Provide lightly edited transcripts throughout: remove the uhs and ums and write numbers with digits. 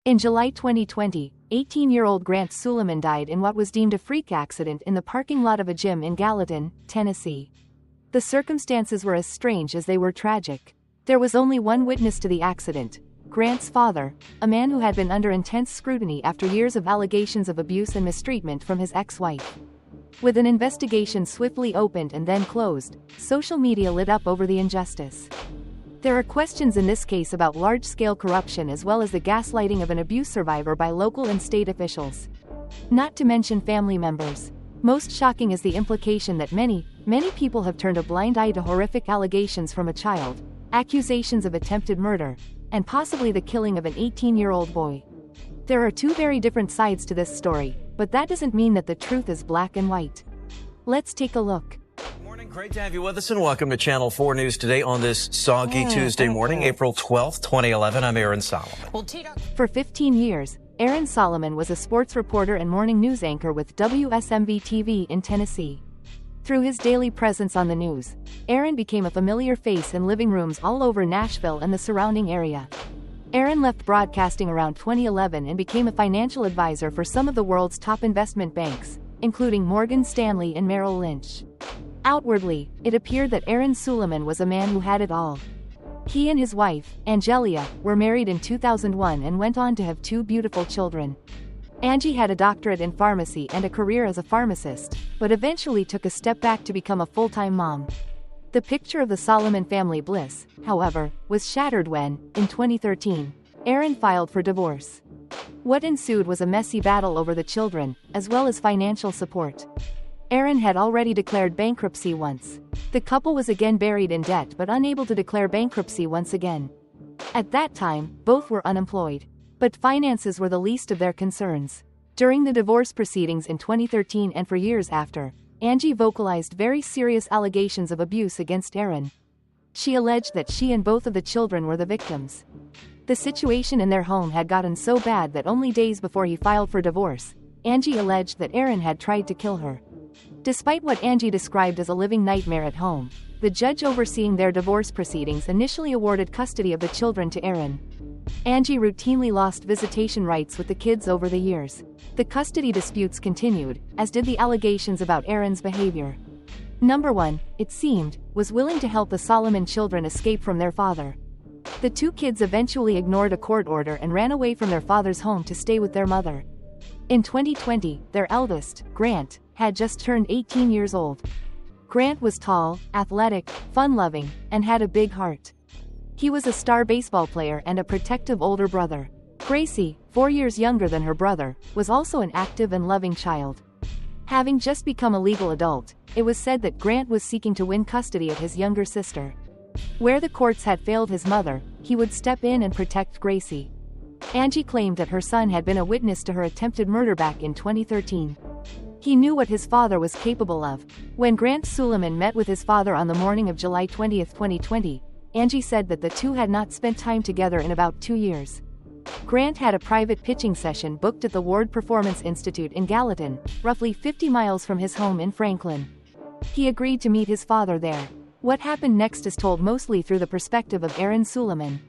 In July 2020, 18-year-old Grant Suleiman died in what was deemed a freak accident in the parking lot of a gym in Gallatin, Tennessee. The circumstances were as strange as they were tragic. There was only one witness to the accident: Grant's father, a man who had been under intense scrutiny after years of allegations of abuse and mistreatment from his ex-wife. With an investigation swiftly opened and then closed, social media lit up over the injustice. There are questions in this case about large-scale corruption as well as the gaslighting of an abuse survivor by local and state officials. Not to mention family members. Most shocking is the implication that many people have turned a blind eye to horrific allegations from a child, accusations of attempted murder, and possibly the killing of an 18-year-old boy. There are two very different sides to this story, but that doesn't mean that the truth is black and white. Let's take a look. Great to have you with us, and welcome to Channel 4 News today on this soggy Tuesday morning, April 12th, 2011. I'm Aaron Solomon. For 15 years, Aaron Solomon was a sports reporter and morning news anchor with WSMV-TV in Tennessee. Through his daily presence on the news, Aaron became a familiar face in living rooms all over Nashville and the surrounding area. Aaron left broadcasting around 2011 and became a financial advisor for some of the world's top investment banks, including Morgan Stanley and Merrill Lynch. Outwardly, it appeared that Aaron Suleiman was a man who had it all. He and his wife, Angelia, were married in 2001 and went on to have two beautiful children. Angie had a doctorate in pharmacy and a career as a pharmacist, but eventually took a step back to become a full-time mom. The picture of the Solomon family bliss, however, was shattered when, in 2013, Aaron filed for divorce. What ensued was a messy battle over the children, as well as financial support. Aaron had already declared bankruptcy once. The couple was again buried in debt but unable to declare bankruptcy once again. At that time, both were unemployed. But finances were the least of their concerns. During the divorce proceedings in 2013 and for years after, Angie vocalized very serious allegations of abuse against Aaron. She alleged that she and both of the children were the victims. The situation in their home had gotten so bad that only days before he filed for divorce, Angie alleged that Aaron had tried to kill her. Despite what Angie described as a living nightmare at home, the judge overseeing their divorce proceedings initially awarded custody of the children to Aaron. Angie routinely lost visitation rights with the kids over the years. The custody disputes continued, as did the allegations about Aaron's behavior. Number one, it seemed, was willing to help the Solomon children escape from their father. The two kids eventually ignored a court order and ran away from their father's home to stay with their mother. In 2020, their eldest, Grant, had just turned 18 years old. Grant was tall, athletic, fun-loving, and had a big heart. He was a star baseball player and a protective older brother. Gracie, 4 years younger than her brother, was also an active and loving child. Having just become a legal adult, it was said that Grant was seeking to win custody of his younger sister. Where the courts had failed his mother, he would step in and protect Gracie. Angie claimed that her son had been a witness to her attempted murder back in 2013. He knew what his father was capable of. When Grant Suleiman met with his father on the morning of July 20, 2020, Angie said that the two had not spent time together in about 2 years. Grant had a private pitching session booked at the Ward Performance Institute in Gallatin, roughly 50 miles from his home in Franklin. He agreed to meet his father there. What happened next is told mostly through the perspective of Aaron Suleiman.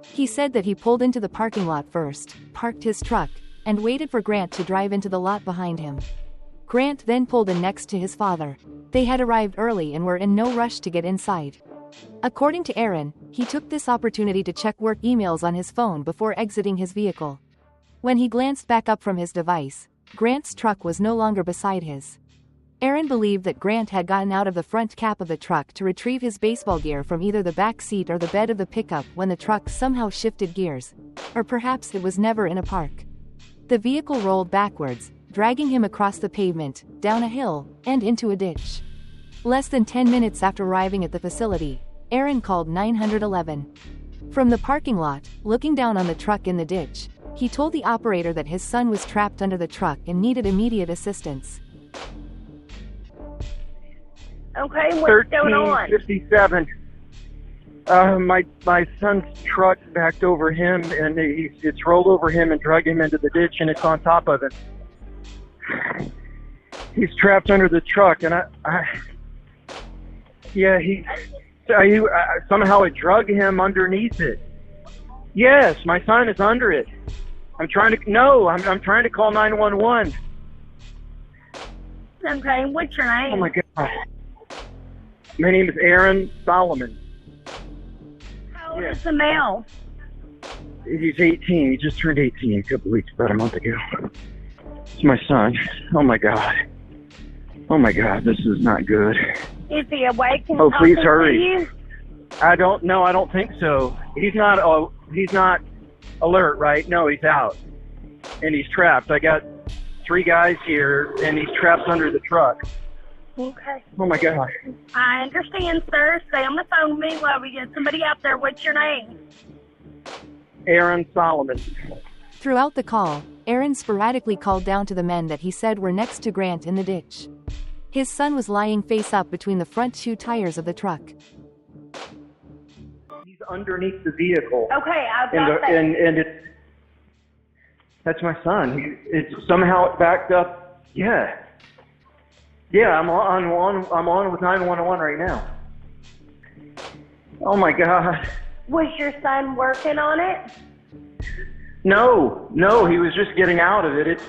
He said that he pulled into the parking lot first, parked his truck, and waited for Grant to drive into the lot behind him. Grant then pulled in next to his father. They had arrived early and were in no rush to get inside. According to Aaron, he took this opportunity to check work emails on his phone before exiting his vehicle. When he glanced back up from his device, Grant's truck was no longer beside his. Aaron believed that Grant had gotten out of the front cap of the truck to retrieve his baseball gear from either the back seat or the bed of the pickup when the truck somehow shifted gears. Or perhaps it was never in a park. The vehicle rolled backwards, dragging him across the pavement, down a hill, and into a ditch. Less than 10 minutes after arriving at the facility, Aaron called 911. From the parking lot, looking down on the truck in the ditch, he told the operator that his son was trapped under the truck and needed immediate assistance. Okay, what's going on? 1357. My son's truck backed over him, and it's rolled over him and dragged him into the ditch, and it's on top of him. He's trapped under the truck, and somehow it drug him underneath it. Yes, my son is under it. I'm trying to call 911. Okay, what's your name? Oh my God. My name is Aaron Solomon. How old is the male? He's 18. He just turned 18 a couple weeks, about a month ago. It's my son. Oh my God. Oh my God, this is not good. Is he awake and Oh, please talking hurry. to you? I don't think so. He's not alert, right? No, he's out. And he's trapped. I got 3 guys here, and he's trapped under the truck. Okay. Oh my God. I understand, sir. Stay on the phone with me while we get somebody out there. What's your name? Aaron Solomon. Throughout the call, Aaron sporadically called down to the men that he said were next to Grant in the ditch. His son was lying face up between the front 2 tires of the truck. He's underneath the vehicle. Okay, I've got that. And that's my son. It's somehow backed up. Yeah. Yeah, I'm on with 911 right now. Oh my God. Was your son working on it? No, he was just getting out of it.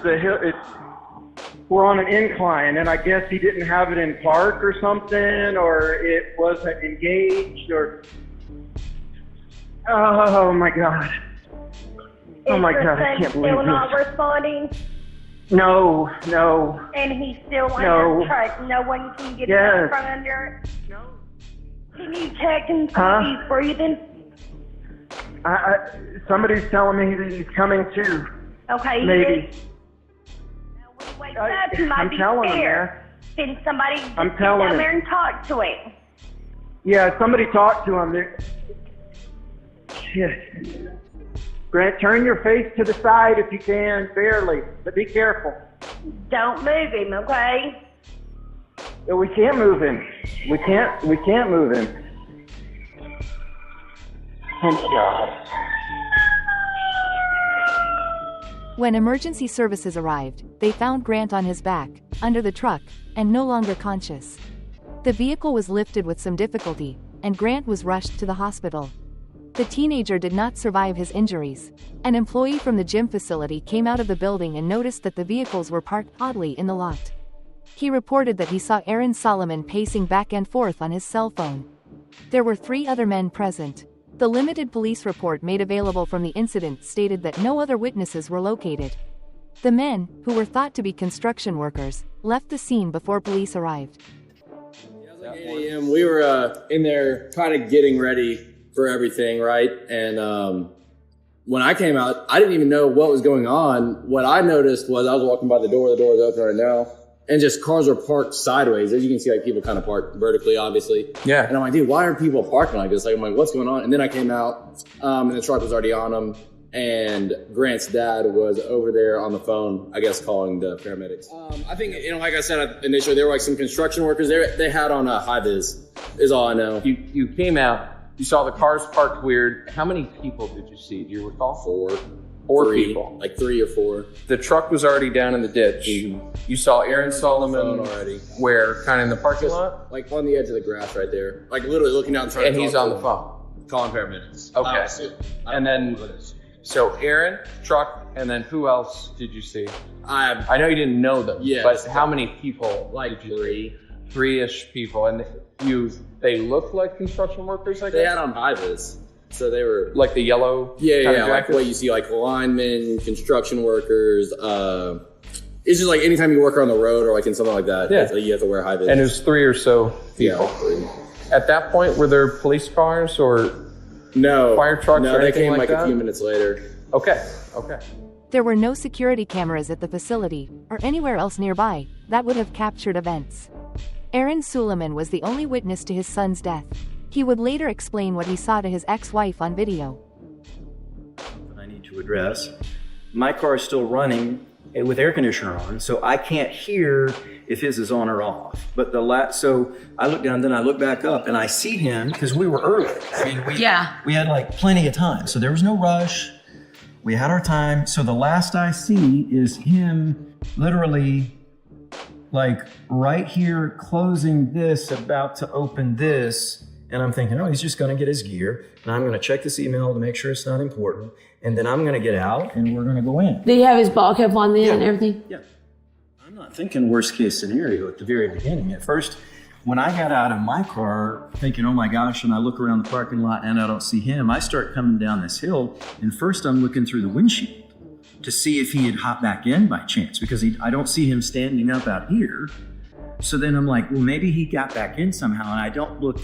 We're on an incline, and I guess he didn't have it in park or something, or it wasn't engaged, or... Oh my God. Oh my God, I can't believe Is your son still not this. responding? No. And he's still No. under truck. No one can get Yes. out from under it? No. Can you check and see Huh? if he's breathing? Somebody's telling me that he's coming too. Okay. Maybe. Now, when he wakes up, he might I'm be telling him, scared. man. Can somebody just I'm get telling down him. there and talk to him? Yeah, somebody talk to him. Shit. Grant, turn your face to the side if you can, barely, but be careful. Don't move him, okay? We can't move him. We can't move him. Thank God. When emergency services arrived, they found Grant on his back, under the truck, and no longer conscious. The vehicle was lifted with some difficulty, and Grant was rushed to the hospital. The teenager did not survive his injuries. An employee from the gym facility came out of the building and noticed that the vehicles were parked oddly in the lot. He reported that he saw Aaron Solomon pacing back and forth on his cell phone. There were 3 other men present. The limited police report made available from the incident stated that no other witnesses were located. The men, who were thought to be construction workers, left the scene before police arrived. Yeah, it was like 8 a.m. We were in there kind of getting ready for everything, right? And when I came out, I didn't even know what was going on. What I noticed was I was walking by the door is open right now, and just cars were parked sideways. As you can see, like people kind of parked vertically, obviously. Yeah. And I'm like, dude, why are people parking like this? Like, I'm like, what's going on? And then I came out, and the truck was already on them. And Grant's dad was over there on the phone, I guess, calling the paramedics. I think, like I said initially, there were like some construction workers. They had on a high vis, is all I know. You came out, you saw the cars parked weird. How many people did you see? Do you recall? 4 Three people. Like 3 or 4. The truck was already down in the ditch. Mm-hmm. You saw Aaron Solomon already. where? Kind of in the parking lot? Like on the edge of the grass right there. Like literally looking down and trying And to he's talk on to the him. phone. Calling paramedics. Okay. And then, so Aaron, truck, and then who else did you see? I know you didn't know them, Yeah, but how many people? Like did you 3. see? 3-ish people. And they looked like construction workers, I guess? They had on high vis. So they were like the yellow yeah, kind of like jackets? what you see like linemen, construction workers. It's just like anytime you work on the road or like in something like that, Yeah. you have to wear high vis. And it was 3 or so people. Yeah. At that point, were there police cars or No. fire trucks No, or they anything came like like that? a few minutes later. Okay. There were no security cameras at the facility, or anywhere else nearby, that would have captured events. Aaron Solomon was the only witness to his son's death. He would later explain what he saw to his ex-wife on video. I need to address. My car is still running with air conditioner on, so I can't hear if his is on or off. But so I look down, then I look back up, and I see him because we were early. I mean, we had like plenty of time, so there was no rush. We had our time. So the last I see is him literally like right here closing this, about to open this. And I'm thinking, oh, he's just going to get his gear. And I'm going to check this email to make sure it's not important. and then I'm going to get out and we're going to go in. Did he have his ball cap on then and everything? Yeah. I'm not thinking worst case scenario at the very beginning. At first, when I got out of my car thinking, oh my gosh, and I look around the parking lot and I don't see him, I start coming down this hill, and first I'm looking through the windshield to see if he had hopped back in by chance, because I don't see him standing up out here. So then I'm like, well, maybe he got back in somehow, and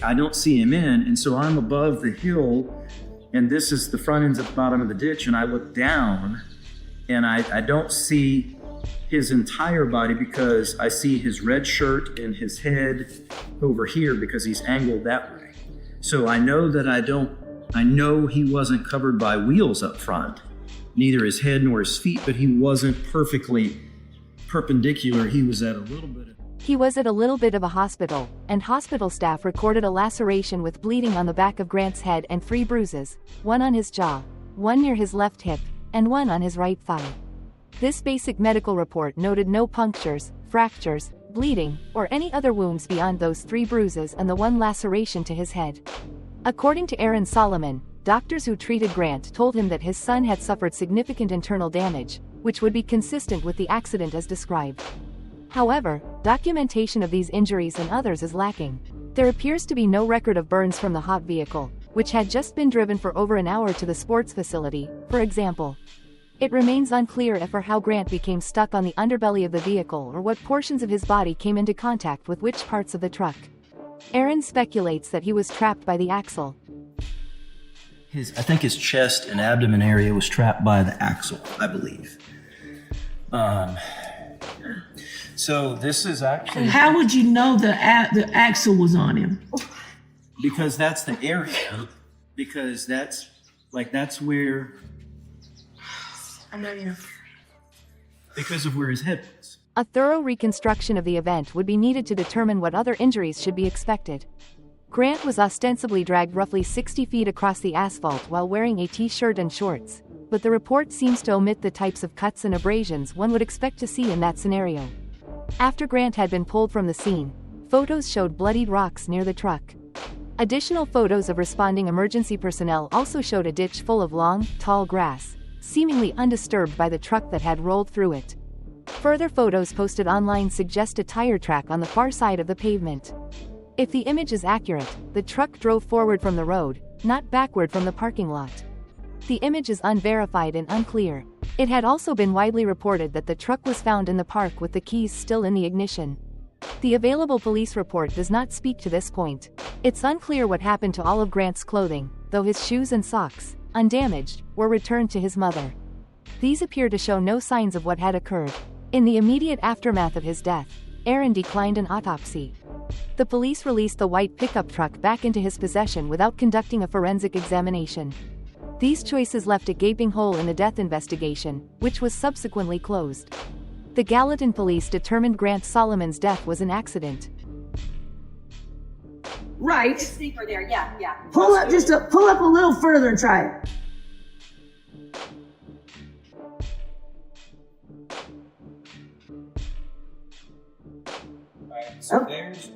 I don't see him in, and so I'm above the hill, and this is the front end's at the bottom of the ditch, and I look down, and I don't see his entire body because I see his red shirt and his head over here because he's angled that way. So I know that I know he wasn't covered by wheels up front, neither his head nor his feet, but he wasn't perfectly perpendicular. He was at a little bit of a hospital, and hospital staff recorded a laceration with bleeding on the back of Grant's head and 3 bruises, one on his jaw, one near his left hip, and one on his right thigh. This basic medical report noted no punctures, fractures, bleeding, or any other wounds beyond those 3 bruises and the 1 laceration to his head. According to Aaron Solomon, doctors who treated Grant told him that his son had suffered significant internal damage, which would be consistent with the accident as described. However, documentation of these injuries and others is lacking. There appears to be no record of burns from the hot vehicle, which had just been driven for over an hour to the sports facility, for example. It remains unclear if or how Grant became stuck on the underbelly of the vehicle or what portions of his body came into contact with which parts of the truck. Aaron speculates that he was trapped by the axle. I think his chest and abdomen area was trapped by the axle, I believe. So this is actually... How would you know the axle was on him? Because that's the area. Because that's where... I know you. Because of where his head was. A thorough reconstruction of the event would be needed to determine what other injuries should be expected. Grant was ostensibly dragged roughly 60 feet across the asphalt while wearing a t-shirt and shorts, but the report seems to omit the types of cuts and abrasions one would expect to see in that scenario. After Grant had been pulled from the scene, photos showed bloodied rocks near the truck. Additional photos of responding emergency personnel also showed a ditch full of long, tall grass, seemingly undisturbed by the truck that had rolled through it. Further photos posted online suggest a tire track on the far side of the pavement. If the image is accurate, the truck drove forward from the road, not backward from the parking lot. The image is unverified and unclear. It had also been widely reported that the truck was found in the park with the keys still in the ignition. The available police report does not speak to this point. It's unclear what happened to all of Grant's clothing, though his shoes and socks, undamaged, were returned to his mother. These appear to show no signs of what had occurred. In the immediate aftermath of his death, Aaron declined an autopsy. The police released the white pickup truck back into his possession without conducting a forensic examination. These choices left a gaping hole in the death investigation, which was subsequently closed. The Gallatin police determined Grant Solomon's death was an accident. Right. It's deeper there, yeah. Pull up a little further and try it. So there's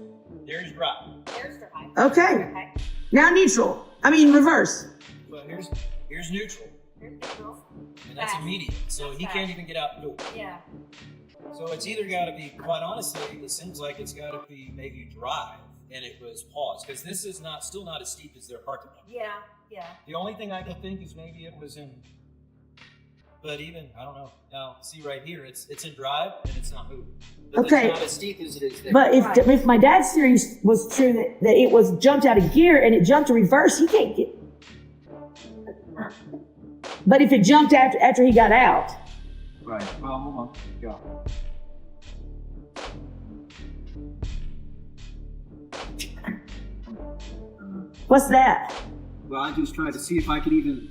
dry. There's dry. Okay. Now neutral. Reverse. But here's neutral. There's neutral. And that's immediate. So he can't even get out the door. Yeah. So it's either got to be, quite honestly, it seems like it's got to be maybe dry and it was paused. Because this is still not as steep as their parking lot. Yeah. The only thing I can think is maybe it was in, but even, I don't know. Now, see right here, it's in drive and it's not moving. But Okay. it's not as steep as it is there. But if my dad's theory was true that it was jumped out of gear and it jumped to reverse, he can't get. But if it jumped after he got out. Right. Well, hold on. Go. What's that? Well, I just tried to see if I could even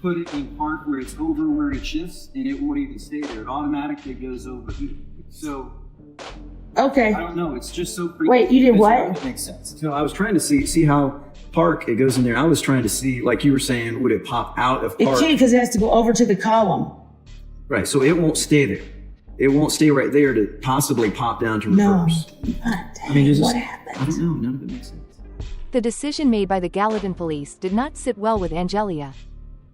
put it in park where it's over where it shifts, and it won't even stay there. It automatically goes over here. So, Okay. I don't know. It's just so freaky. Wait, you did what? That makes sense. So I was trying to see how park it goes in there. I was trying to see, like you were saying, would it pop out of It park? can't because it has to go over to the column. Right, so it won't stay there. It won't stay right there to possibly pop down to reverse. What happened? I don't know. None of it makes sense. The decision made by the Gallatin police did not sit well with Angelia.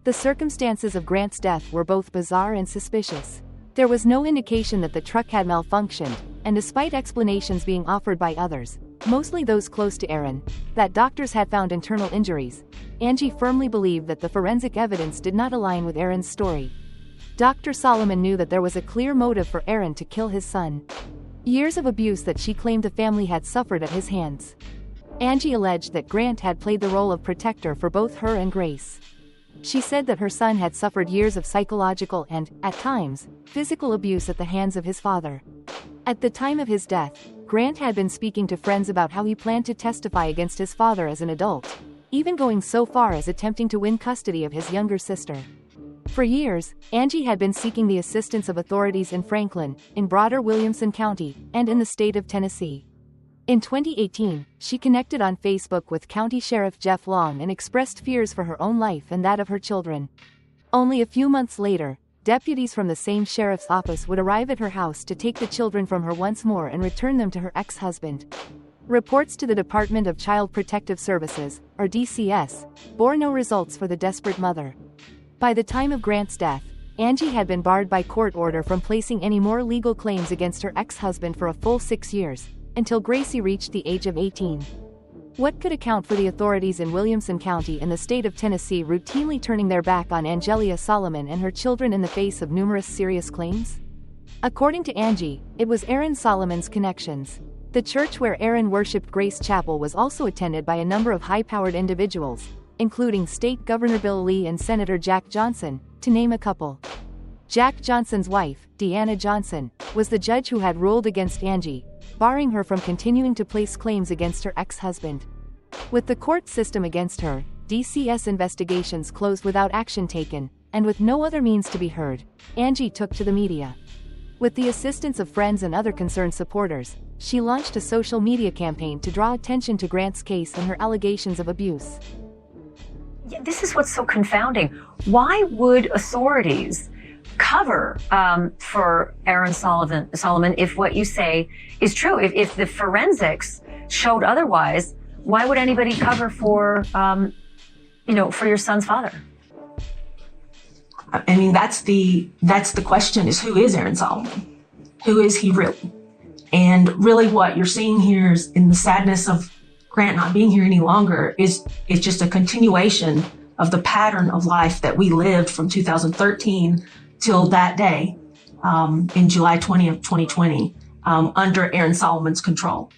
The circumstances of Grant's death were both bizarre and suspicious. There was no indication that the truck had malfunctioned, and despite explanations being offered by others, mostly those close to Aaron, that doctors had found internal injuries, Angie firmly believed that the forensic evidence did not align with Aaron's story. Dr. Solomon knew that there was a clear motive for Aaron to kill his son. Years of abuse that she claimed the family had suffered at his hands. Angie alleged that Grant had played the role of protector for both her and Grace. She said that her son had suffered years of psychological and, at times, physical abuse at the hands of his father. At the time of his death, Grant had been speaking to friends about how he planned to testify against his father as an adult, even going so far as attempting to win custody of his younger sister. For years, Angie had been seeking the assistance of authorities in Franklin, in broader Williamson County, and in the state of Tennessee. In 2018, she connected on Facebook with County Sheriff Jeff Long and expressed fears for her own life and that of her children. Only a few months later, deputies from the same sheriff's office would arrive at her house to take the children from her once more and return them to her ex-husband. Reports to the Department of Child Protective Services, or DCS, bore no results for the desperate mother. By the time of Grant's death, Angie had been barred by court order from placing any more legal claims against her ex-husband for a full 6 years, until Gracie reached the age of 18. What could account for the authorities in Williamson County and the state of Tennessee routinely turning their back on Angelia Solomon and her children in the face of numerous serious claims? According to Angie, it was Aaron Solomon's connections. The church where Aaron worshipped, Grace Chapel, was also attended by a number of high-powered individuals, including State Governor Bill Lee and Senator Jack Johnson, to name a couple. Jack Johnson's wife, Deanna Johnson, was the judge who had ruled against Angie, barring her from continuing to place claims against her ex-husband. With the court system against her, DCS investigations closed without action taken, and with no other means to be heard, Angie took to the media. With the assistance of friends and other concerned supporters, she launched a social media campaign to draw attention to Grant's case and her allegations of abuse. Yeah, this is what's so confounding. Why would authorities cover for Aaron Solomon if what you say is true? If the forensics showed otherwise, why would anybody cover for, for your son's father? I mean, that's the question, is who is Aaron Solomon? Who is he really? And really what you're seeing here is, in the sadness of Grant not being here any longer, is just a continuation of the pattern of life that we lived from 2013 till that day, in July 20th, 2020, under Aaron Solomon's control.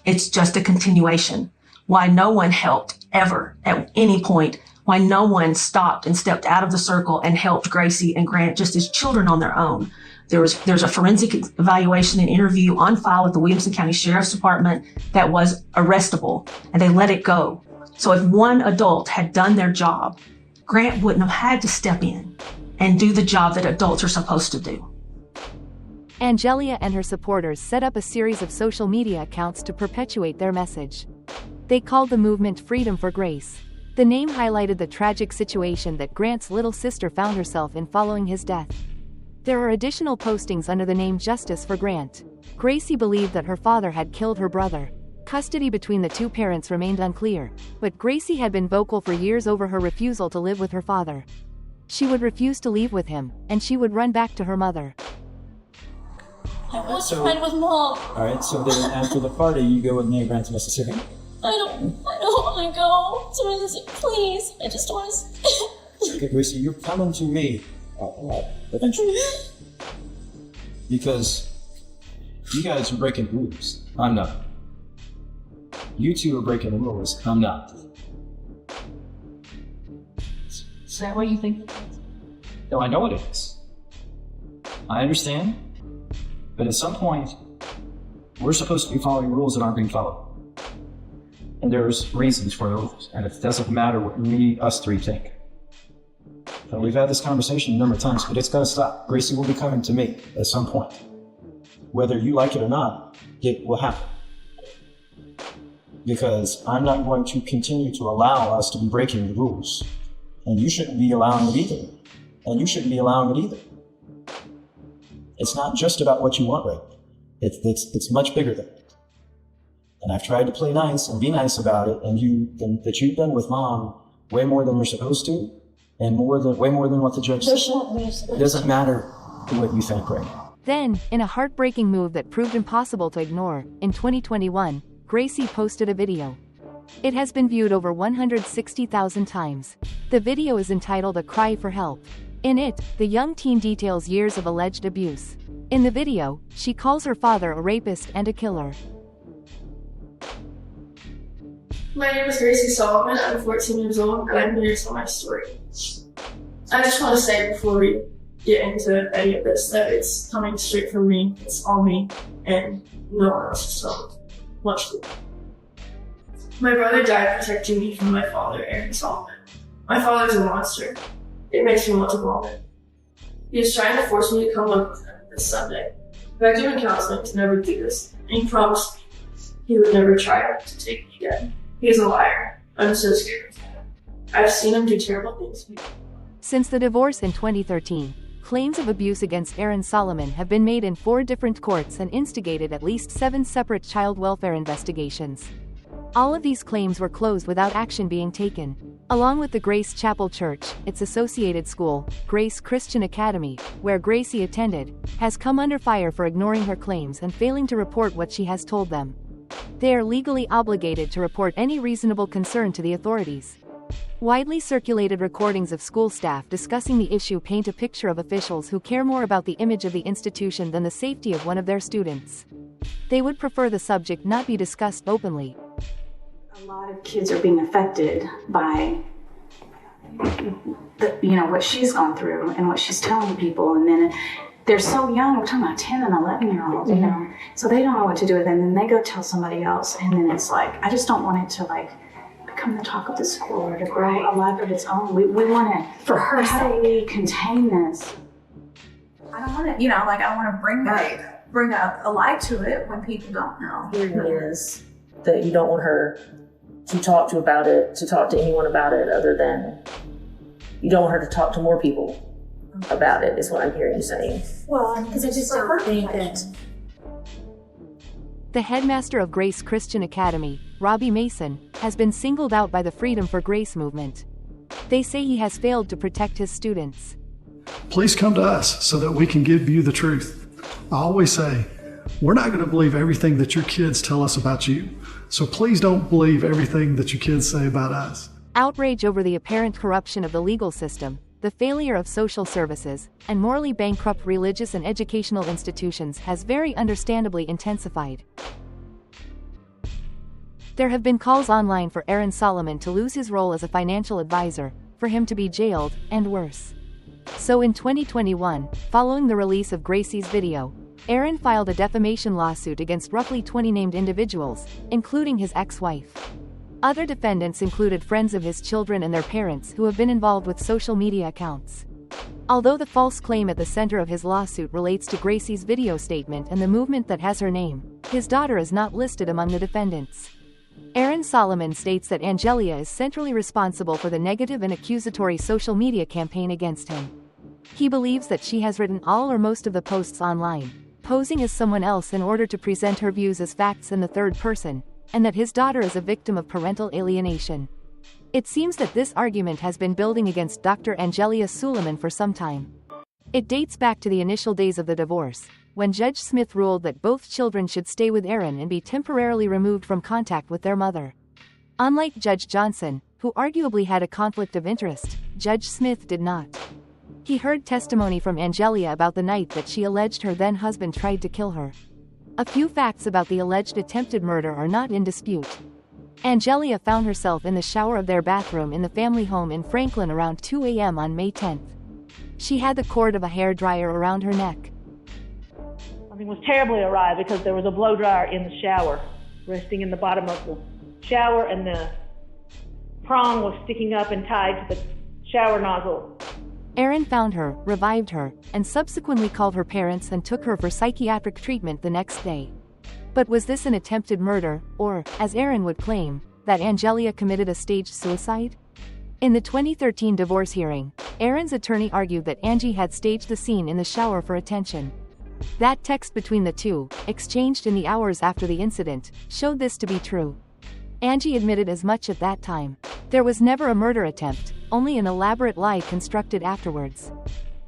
It's just a continuation. Why no one helped ever at any point, why no one stopped and stepped out of the circle and helped Gracie and Grant just as children on their own. There's a forensic evaluation and interview on file at the Williamson County Sheriff's Department that was arrestable, and they let it go. So if one adult had done their job, Grant wouldn't have had to step in and do the job that adults are supposed to do. Angelia and her supporters set up a series of social media accounts to perpetuate their message. They called the movement Freedom for Grace. The name highlighted the tragic situation that Grant's little sister found herself in following his death. There are additional postings under the name Justice for Grant. Gracie believed that her father had killed her brother. Custody between the two parents remained unclear, but Gracie had been vocal for years over her refusal to live with her father. She would refuse to leave with him, and she would run back to her mother. I want to ride with Mom. Alright, so then after the party, you go with me to Mississippi. I don't want to go to Mississippi, please. I just want to. Okay, Gracie, you're coming to me. Eventually. Because you guys are breaking rules. I'm not. You two are breaking the rules. I'm not. Is that what you think? No, I know it is. I understand. But at some point, we're supposed to be following rules that aren't being followed. And there's reasons for the rules. And it doesn't matter what us three think. So we've had this conversation a number of times, but it's got to stop. Gracie will be coming to me at some point. Whether you like it or not, it will happen. Because I'm not going to continue to allow us to be breaking the rules. And you shouldn't be allowing it either. And you shouldn't be allowing it either. It's not just about what you want, right? It's much bigger than that. And I've tried to play nice and be nice about it, and you've done with Mom way more than you're supposed to, And way more than what the judge said. It doesn't matter what you think right now. Then, in a heartbreaking move that proved impossible to ignore, in 2021, Gracie posted a video. It has been viewed over 160,000 times. The video is entitled "A Cry for Help." In it, the young teen details years of alleged abuse. In the video, she calls her father a rapist and a killer. My name is Gracie Solomon. I'm 14 years old, and I'm here to tell my story. I just want to say before we get into any of this that it's coming straight from me. It's all me, and no one else. So much good. My brother died protecting me from my father, Aaron Solomon. My father's a monster. It makes me want to vomit. He is trying to force me to come up with him this Sunday. But I do in counseling to never do this, and he promised me he would never try to take me again. He is a liar. I'm so scared of him. I've seen him do terrible things to me. Since the divorce in 2013, claims of abuse against Aaron Solomon have been made in 4 different courts and instigated at least 7 separate child welfare investigations. All of these claims were closed without action being taken. Along with the Grace Chapel Church, its associated school, Grace Christian Academy, where Gracie attended, has come under fire for ignoring her claims and failing to report what she has told them. They are legally obligated to report any reasonable concern to the authorities. Widely circulated recordings of school staff discussing the issue paint a picture of officials who care more about the image of the institution than the safety of one of their students. They would prefer the subject not be discussed openly. A lot of kids are being affected by what she's gone through and what she's telling people, and then they're so young. We're talking about 10 and 11-year-olds, so they don't know what to do with it, and then they go tell somebody else, and then it's like, I just don't want it to become the talk of the school or to grow a life of its own. We want to, for her, how do we contain this? I don't want to, I want to bring a light to it when people don't know. Here is that you don't want her to talk to anyone about it other than you don't want her to talk to more people about it, is what I'm hearing you saying. Well, because I just don't think that. The headmaster of Grace Christian Academy, Robbie Mason, has been singled out by the Freedom for Grace movement. They say he has failed to protect his students. Please come to us so that we can give you the truth. I always say, we're not going to believe everything that your kids tell us about you. So please don't believe everything that your kids say about us. Outrage over the apparent corruption of the legal system, the failure of social services, and morally bankrupt religious and educational institutions has very understandably intensified. There have been calls online for Aaron Solomon to lose his role as a financial advisor, for him to be jailed, and worse. So in 2021, following the release of Gracie's video, Aaron filed a defamation lawsuit against roughly 20 named individuals, including his ex-wife. Other defendants included friends of his children and their parents who have been involved with social media accounts. Although the false claim at the center of his lawsuit relates to Gracie's video statement and the movement that has her name, his daughter is not listed among the defendants. Aaron Solomon states that Angelia is centrally responsible for the negative and accusatory social media campaign against him. He believes that she has written all or most of the posts online, posing as someone else in order to present her views as facts in the third person, and that his daughter is a victim of parental alienation. It seems that this argument has been building against Dr. Angelia Solomon for some time. It dates back to the initial days of the divorce, when Judge Smith ruled that both children should stay with Aaron and be temporarily removed from contact with their mother. Unlike Judge Johnson, who arguably had a conflict of interest, Judge Smith did not. He heard testimony from Angelia about the night that she alleged her then-husband tried to kill her. A few facts about the alleged attempted murder are not in dispute. Angelia found herself in the shower of their bathroom in the family home in Franklin around 2 a.m. on May 10th. She had the cord of a hairdryer around her neck. Something was terribly awry because there was a blow dryer in the shower, resting in the bottom of the shower, and the prong was sticking up and tied to the shower nozzle. Aaron found her, revived her, and subsequently called her parents and took her for psychiatric treatment the next day. But was this an attempted murder, or, as Aaron would claim, that Angelia committed a staged suicide? In the 2013 divorce hearing, Aaron's attorney argued that Angie had staged the scene in the shower for attention. That text between the two, exchanged in the hours after the incident, showed this to be true. Angie admitted as much at that time. There was never a murder attempt, only an elaborate lie constructed afterwards.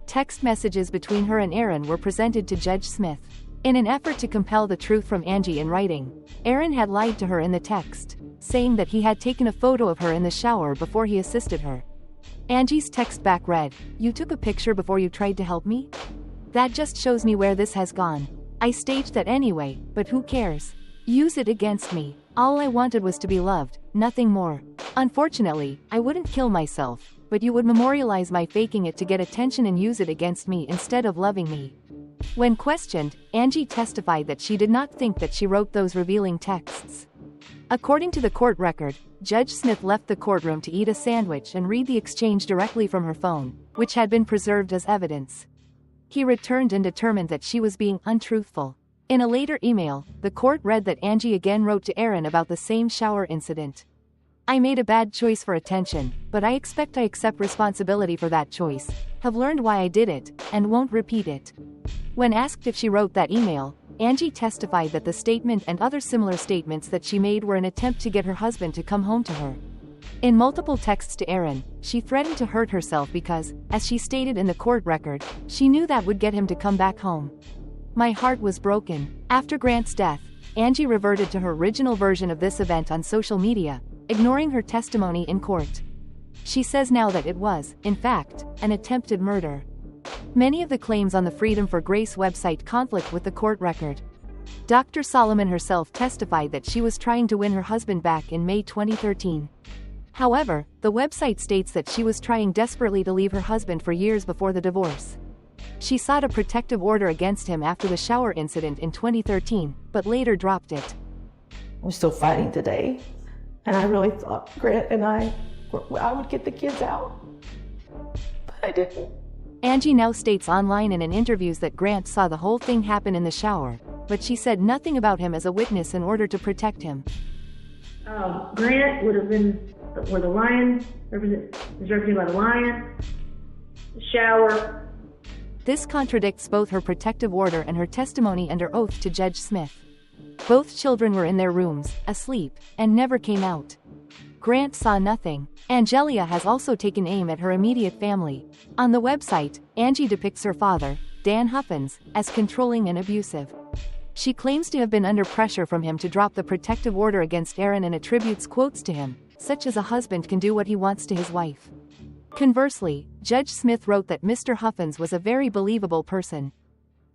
Text messages between her and Aaron were presented to Judge Smith. In an effort to compel the truth from Angie in writing, Aaron had lied to her in the text, saying that he had taken a photo of her in the shower before he assisted her. Angie's text back read, "You took a picture before you tried to help me? That just shows me where this has gone. I staged that anyway, but who cares? Use it against me. All I wanted was to be loved, nothing more. Unfortunately, I wouldn't kill myself, but you would memorialize my faking it to get attention and use it against me instead of loving me." When questioned, Angie testified that she did not think that she wrote those revealing texts. According to the court record, Judge Smith left the courtroom to eat a sandwich and read the exchange directly from her phone, which had been preserved as evidence. He returned and determined that she was being untruthful. In a later email, the court read that Angie again wrote to Aaron about the same shower incident. "I made a bad choice for attention, but I expect I accept responsibility for that choice, have learned why I did it, and won't repeat it." When asked if she wrote that email, Angie testified that the statement and other similar statements that she made were an attempt to get her husband to come home to her. In multiple texts to Aaron, she threatened to hurt herself because, as she stated in the court record, she knew that would get him to come back home. "My heart was broken." After Grant's death, Angie reverted to her original version of this event on social media, ignoring her testimony in court. She says now that it was, in fact, an attempted murder. Many of the claims on the Freedom for Grace website conflict with the court record. Dr. Solomon herself testified that she was trying to win her husband back in May 2013. However, the website states that she was trying desperately to leave her husband for years before the divorce. She sought a protective order against him after the shower incident in 2013, but later dropped it. I'm still fighting today, and I really thought Grant and I would get the kids out, but I didn't. Angie now states online and in interviews that Grant saw the whole thing happen in the shower, but she said nothing about him as a witness in order to protect him. Grant would have been where the lion is represented by the lion, the shower. This contradicts both her protective order and her testimony under oath to Judge Smith. Both children were in their rooms, asleep, and never came out. Grant saw nothing. Angelia has also taken aim at her immediate family. On the website, Angie depicts her father, Dan Huffins, as controlling and abusive. She claims to have been under pressure from him to drop the protective order against Aaron and attributes quotes to him, such as a husband can do what he wants to his wife. Conversely, Judge Smith wrote that Mr. Huffins was a very believable person.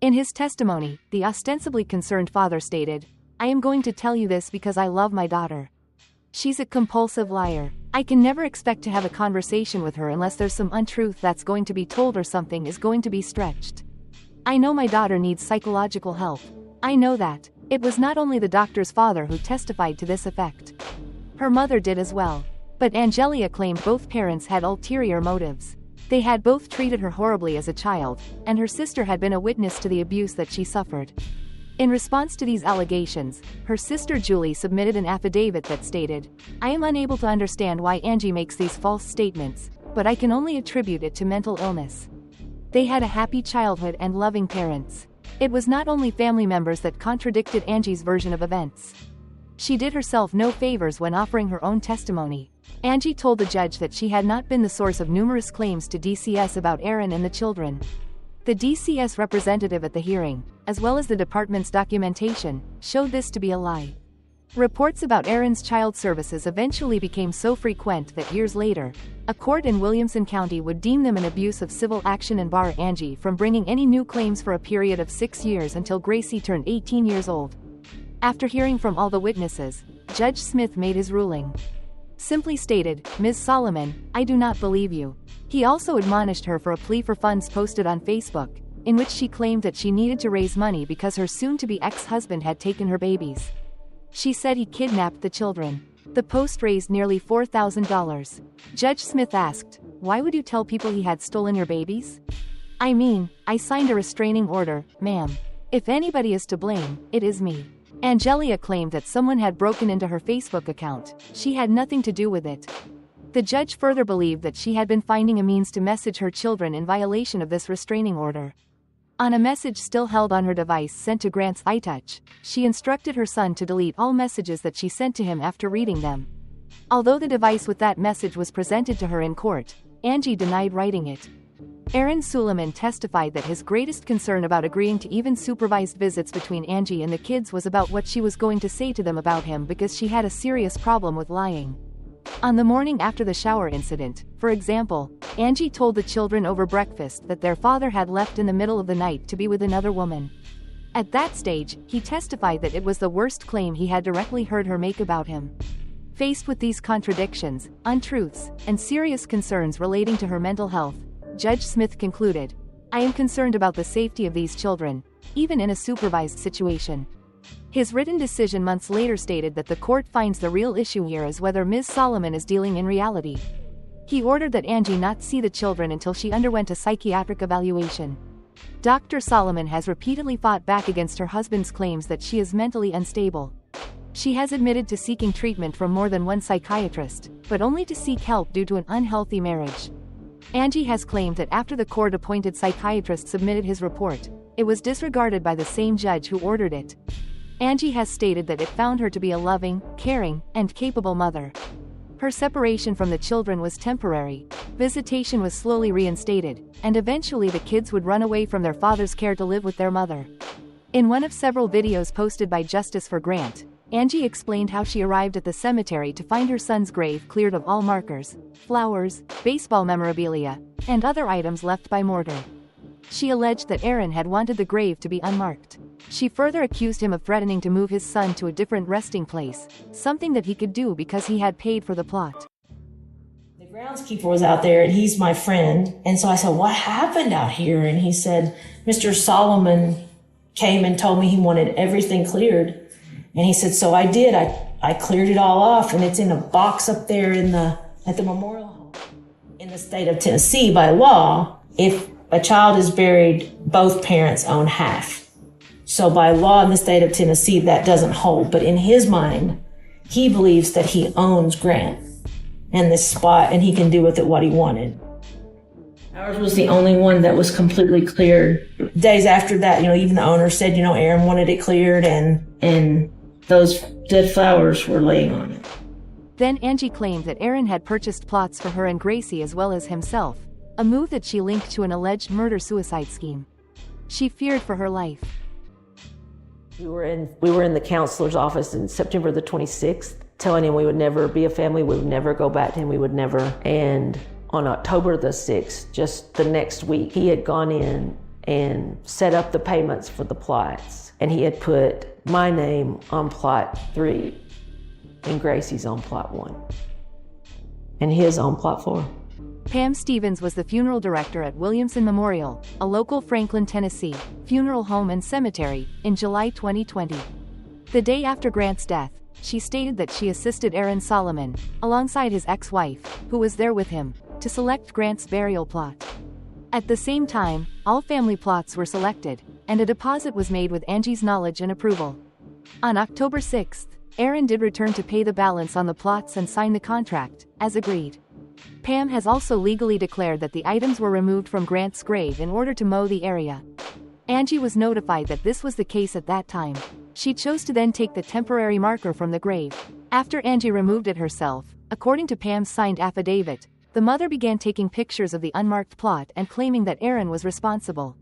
In his testimony, the ostensibly concerned father stated, "I am going to tell you this because I love my daughter. She's a compulsive liar. I can never expect to have a conversation with her unless there's some untruth that's going to be told or something is going to be stretched. I know my daughter needs psychological help. I know that." It was not only the doctor's father who testified to this effect. Her mother did as well. But Angelia claimed both parents had ulterior motives. They had both treated her horribly as a child, and her sister had been a witness to the abuse that she suffered. In response to these allegations, her sister Julie submitted an affidavit that stated, "I am unable to understand why Angie makes these false statements, but I can only attribute it to mental illness. They had a happy childhood and loving parents." It was not only family members that contradicted Angie's version of events. She did herself no favors when offering her own testimony. Angie told the judge that she had not been the source of numerous claims to DCS about Aaron and the children. The DCS representative at the hearing, as well as the department's documentation, showed this to be a lie. Reports about Aaron's child services eventually became so frequent that years later, a court in Williamson County would deem them an abuse of civil action and bar Angie from bringing any new claims for a period of 6 years until Gracie turned 18 years old. After hearing from all the witnesses, Judge Smith made his ruling. Simply stated, "Ms. Solomon, I do not believe you." He also admonished her for a plea for funds posted on Facebook, in which she claimed that she needed to raise money because her soon-to-be ex-husband had taken her babies. She said he kidnapped the children. The post raised nearly $4,000. Judge Smith asked, "Why would you tell people he had stolen your babies?" "I mean, I signed a restraining order, ma'am. If anybody is to blame, it is me." Angelia claimed that someone had broken into her Facebook account. She had nothing to do with it. The judge further believed that she had been finding a means to message her children in violation of this restraining order. On a message still held on her device sent to Grant's iTouch, she instructed her son to delete all messages that she sent to him after reading them. Although the device with that message was presented to her in court, Angie denied writing it. Aaron Suleiman testified that his greatest concern about agreeing to even supervised visits between Angie and the kids was about what she was going to say to them about him because she had a serious problem with lying. On the morning after the shower incident, for example, Angie told the children over breakfast that their father had left in the middle of the night to be with another woman. At that stage, he testified that it was the worst claim he had directly heard her make about him. Faced with these contradictions, untruths, and serious concerns relating to her mental health, Judge Smith concluded, "I am concerned about the safety of these children, even in a supervised situation." His written decision months later stated that the court finds the real issue here is whether Ms. Solomon is dealing in reality. He ordered that Angie not see the children until she underwent a psychiatric evaluation. Dr. Solomon has repeatedly fought back against her husband's claims that she is mentally unstable. She has admitted to seeking treatment from more than one psychiatrist, but only to seek help due to an unhealthy marriage. Angie has claimed that after the court-appointed psychiatrist submitted his report, it was disregarded by the same judge who ordered it. Angie has stated that it found her to be a loving, caring, and capable mother. Her separation from the children was temporary, visitation was slowly reinstated, and eventually the kids would run away from their father's care to live with their mother. In one of several videos posted by Justice for Grant, Angie explained how she arrived at the cemetery to find her son's grave cleared of all markers, flowers, baseball memorabilia, and other items left by mortar. She alleged that Aaron had wanted the grave to be unmarked. She further accused him of threatening to move his son to a different resting place, something that he could do because he had paid for the plot. The groundskeeper was out there and he's my friend. And so I said, "What happened out here?" And he said, "Mr. Solomon came and told me he wanted everything cleared." And he said, "So I did. I cleared it all off, and it's in a box up there at the memorial home." In the state of Tennessee, by law, if a child is buried, both parents own half. So by law in the state of Tennessee, that doesn't hold. But in his mind, he believes that he owns Grant and this spot, and he can do with it what he wanted. Ours was the only one that was completely cleared. Days after that, even the owner said, Aaron wanted it cleared, and those dead flowers were laying on it. Then Angie claimed that Aaron had purchased plots for her and Gracie as well as himself, a move that she linked to an alleged murder-suicide scheme. She feared for her life. We were in the counselor's office in September the 26th, telling him we would never be a family, we would never go back to him, we would never. And on October the 6th, just the next week, he had gone in and set up the payments for the plots. And he had put my name on plot 3 and Gracie's on plot 1 and his on plot 4. Pam Stevens was the funeral director at Williamson Memorial, a local Franklin, Tennessee, funeral home and cemetery, in July 2020. The day after Grant's death, she stated that she assisted Aaron Solomon, alongside his ex-wife, who was there with him, to select Grant's burial plot. At the same time, all family plots were selected, and a deposit was made with Angie's knowledge and approval. On October 6th, Aaron did return to pay the balance on the plots and sign the contract, as agreed. Pam has also legally declared that the items were removed from Grant's grave in order to mow the area. Angie was notified that this was the case at that time. She chose to then take the temporary marker from the grave. After Angie removed it herself, according to Pam's signed affidavit, the mother began taking pictures of the unmarked plot and claiming that Aaron was responsible.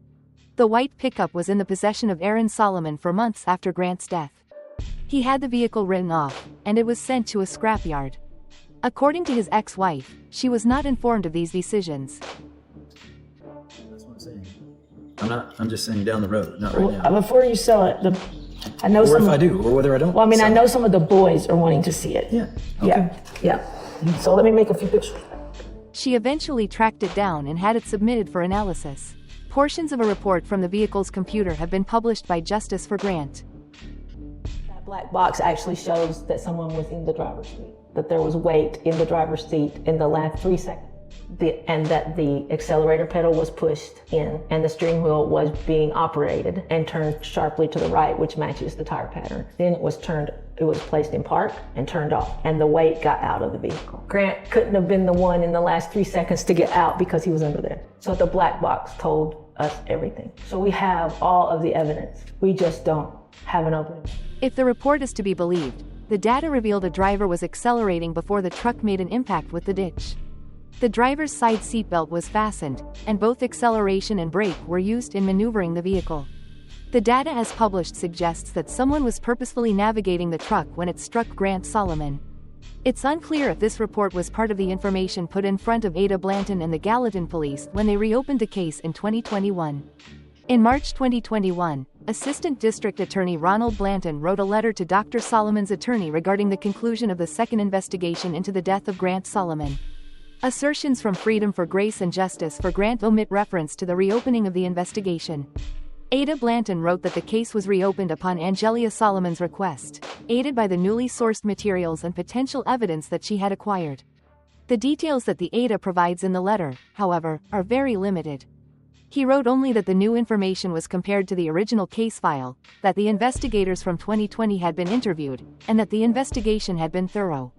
The white pickup was in the possession of Aaron Solomon for months after Grant's death. He had the vehicle written off, and it was sent to a scrapyard. According to his ex-wife, she was not informed of these decisions. That's what I'm saying. I'm just saying down the road, not right now. Before you sell it, I know or if I do, or whether I don't. Well, I know some of the boys are wanting to see it. Yeah. Okay. Yeah. So let me make a few pictures. She eventually tracked it down and had it submitted for analysis. Portions of a report from the vehicle's computer have been published by Justice for Grant. That black box actually shows that someone was in the driver's seat, that there was weight in the driver's seat in the last 3 seconds, and that the accelerator pedal was pushed in and the steering wheel was being operated and turned sharply to the right, which matches the tire pattern. Then it was placed in park and turned off, and the weight got out of the vehicle. Grant couldn't have been the one in the last 3 seconds to get out because he was under there. So the black box told us everything. So we have all of the evidence. We just don't have an opening. If the report is to be believed, the data revealed a driver was accelerating before the truck made an impact with the ditch. The driver's side seatbelt was fastened, and both acceleration and brake were used in maneuvering the vehicle. The data as published suggests that someone was purposefully navigating the truck when it struck Grant Solomon. It's unclear if this report was part of the information put in front of Ada Blanton and the Gallatin police when they reopened the case in 2021. In March 2021, Assistant District Attorney Ronald Blanton wrote a letter to Dr. Solomon's attorney regarding the conclusion of the second investigation into the death of Grant Solomon. Assertions from Freedom for Grace and Justice for Grant omit reference to the reopening of the investigation. Ada Blanton wrote that the case was reopened upon Angelia Solomon's request, aided by the newly sourced materials and potential evidence that she had acquired. The details that the Ada provides in the letter, however, are very limited. He wrote only that the new information was compared to the original case file, that the investigators from 2020 had been interviewed, and that the investigation had been thorough.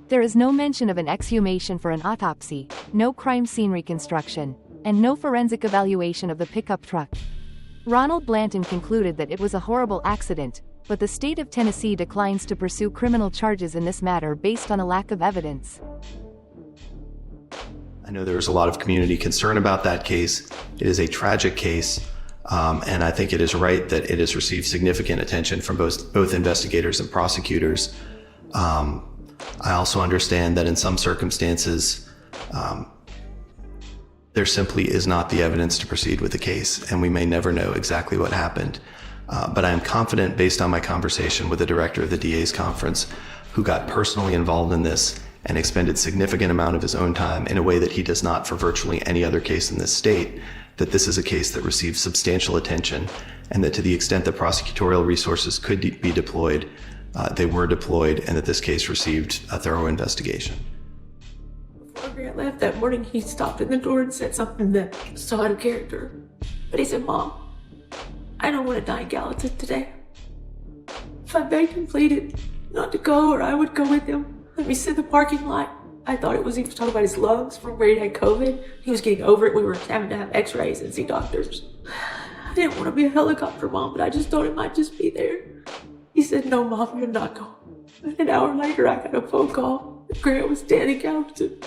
There is no mention of an exhumation for an autopsy, no crime scene reconstruction, and no forensic evaluation of the pickup truck. Ronald Blanton concluded that it was a horrible accident, but the state of Tennessee declines to pursue criminal charges in this matter based on a lack of evidence. I know there was a lot of community concern about that case. It is a tragic case, and I think it is right that it has received significant attention from both investigators and prosecutors. I also understand that in some circumstances, there simply is not the evidence to proceed with the case, and we may never know exactly what happened. But I am confident, based on my conversation with the director of the DA's conference, who got personally involved in this and expended significant amount of his own time in a way that he does not for virtually any other case in this state, that this is a case that receives substantial attention, and that to the extent that prosecutorial resources could be deployed, they were deployed, and that this case received a thorough investigation. Before Grant left that morning, he stopped in the door and said something that was so out of character. But he said, "Mom, I don't want to die in Gallatin today." If I begged and pleaded not to go, or I would go with him, let me sit in the parking lot. I thought he was talking about his lungs from where he had COVID. He was getting over it. We were having to have x-rays and see doctors. I didn't want to be a helicopter mom, but I just thought it might just be there. He said, "No, Mom, you're not going." And an hour later, I got a phone call. Grant was dead in Gallatin.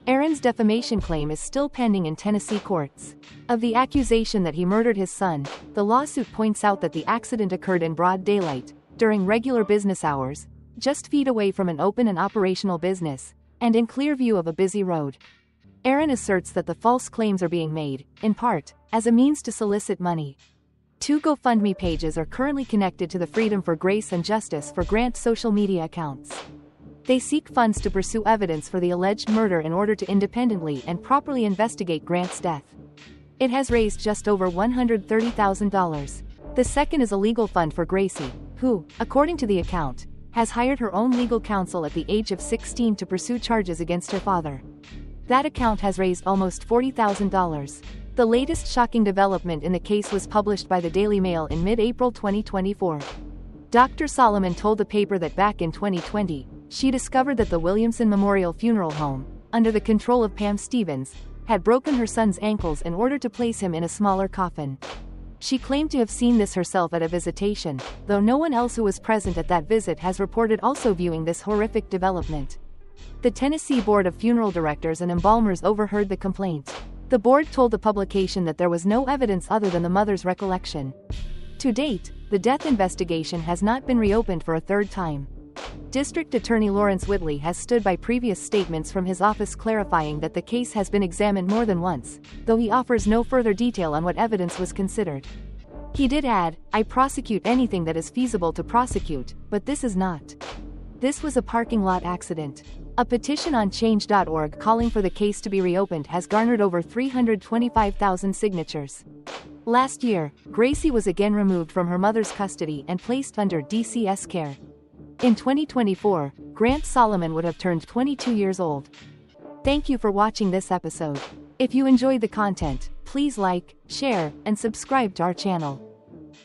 Aaron's defamation claim is still pending in Tennessee courts. Of the accusation that he murdered his son, the lawsuit points out that the accident occurred in broad daylight, during regular business hours, just feet away from an open and operational business, and in clear view of a busy road. Aaron asserts that the false claims are being made, in part, as a means to solicit money. 2 GoFundMe pages are currently connected to the Freedom for Grace and Justice for Grant social media accounts. They seek funds to pursue evidence for the alleged murder in order to independently and properly investigate Grant's death. It has raised just over $130,000. The second is a legal fund for Gracie, who, according to the account, has hired her own legal counsel at the age of 16 to pursue charges against her father. That account has raised almost $40,000. The latest shocking development in the case was published by the Daily Mail in mid-April 2024. Dr. Solomon told the paper that back in 2020, she discovered that the Williamson Memorial Funeral Home, under the control of Pam Stevens, had broken her son's ankles in order to place him in a smaller coffin. She claimed to have seen this herself at a visitation, though no one else who was present at that visit has reported also viewing this horrific development. The Tennessee Board of Funeral Directors and Embalmers overheard the complaint. The board told the publication that there was no evidence other than the mother's recollection. To date, the death investigation has not been reopened for a third time. District Attorney Lawrence Whitley has stood by previous statements from his office clarifying that the case has been examined more than once, though he offers no further detail on what evidence was considered. He did add, "I prosecute anything that is feasible to prosecute, but this is not." This was a parking lot accident. A petition on change.org calling for the case to be reopened has garnered over 325,000 signatures. Last year, Gracie was again removed from her mother's custody and placed under DCS care. In 2024, Grant Solomon would have turned 22 years old. Thank you for watching this episode. If you enjoyed the content, please like, share, and subscribe to our channel.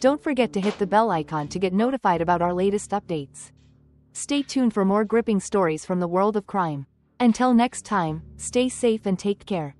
Don't forget to hit the bell icon to get notified about our latest updates. Stay tuned for more gripping stories from the world of crime. Until next time, stay safe and take care.